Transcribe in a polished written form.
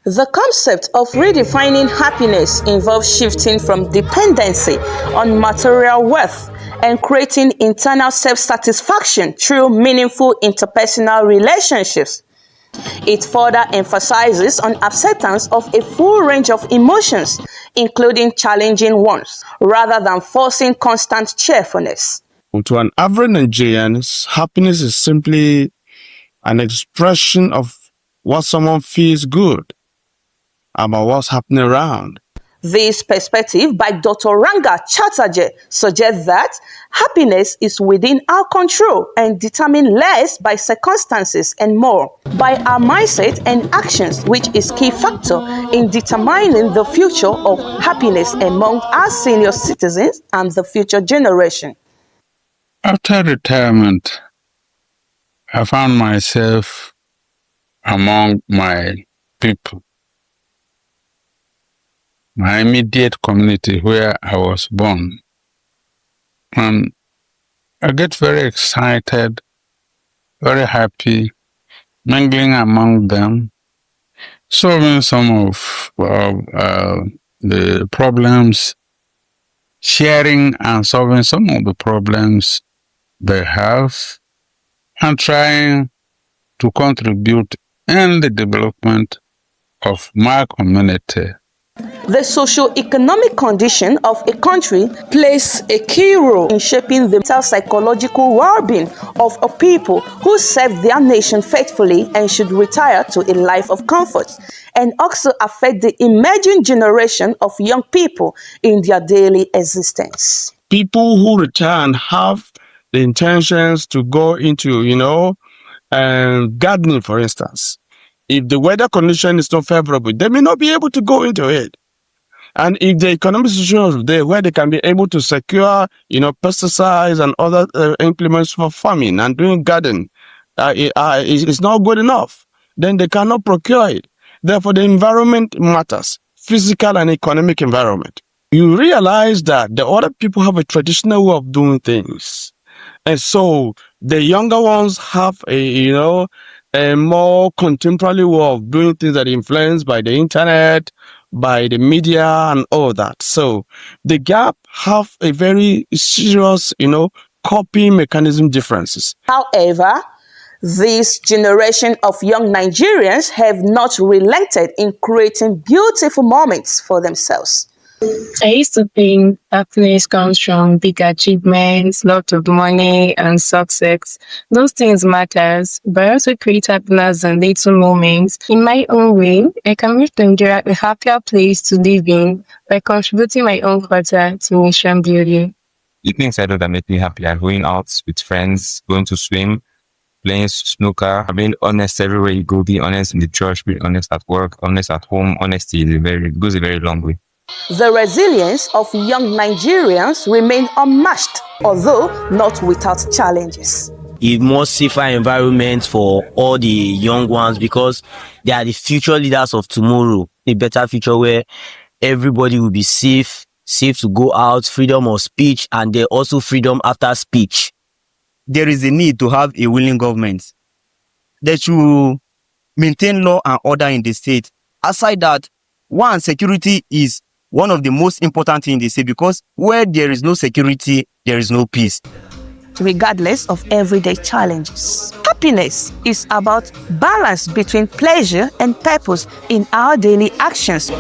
The concept of redefining happiness involves shifting from dependency on material wealth and creating internal self-satisfaction through meaningful interpersonal relationships. It further emphasizes on acceptance of a full range of emotions, including challenging ones, rather than forcing constant cheerfulness. To an average Nigerian, happiness is simply an expression of what someone feels good about what's happening around. This perspective by Dr. Ranga Chatterjee suggests that happiness is within our control and determined less by circumstances and more by our mindset and actions, which is key factor in determining the future of happiness among our senior citizens and the future generation. After retirement, I found myself among my people, my immediate community where I was born. And I get very excited, very happy, mingling among them, solving some of the problems, sharing and solving some of the problems they have, and trying to contribute in the development of my community. The socio-economic condition of a country plays a key role in shaping the mental psychological well-being of a people who serve their nation faithfully and should retire to a life of comfort, and also affect the emerging generation of young people in their daily existence. People who retire and have the intentions to go into, gardening, for instance. If the weather condition is not favorable, they may not be able to go into it. And if the economic situation is there where they can be able to secure, pesticides and other implements for farming and doing garden, it's not good enough, then they cannot procure it. Therefore, the environment matters, physical and economic environment. You realize that the other people have a traditional way of doing things. And so the younger ones have a more contemporary way of doing things that are influenced by the internet, by the media and all that. So the gap have a very serious, copying mechanism differences. However, this generation of young Nigerians have not relented in creating beautiful moments for themselves. I used to think happiness comes from big achievements, lots of money, and success. Those things matters, but I also create happiness in little moments. In my own way, I can make Nigeria a happier place to live in by contributing my own quarter to nation building. The things I do that make me happy are going out with friends, going to swim, playing snooker, being honest everywhere you go, be honest in the church, be honest at work, honest at home. Honesty goes a very long way. The resilience of young Nigerians remain unmatched, although not without challenges. A more safer environment for all the young ones because they are the future leaders of tomorrow. A better future where everybody will be safe to go out, freedom of speech, and there also freedom after speech. There is a need to have a willing government that should maintain law and order in the state. Aside that, one, security is one of the most important things in the state because where there is no security, there is no peace. Regardless of everyday challenges, happiness is about balance between pleasure and purpose in our daily actions.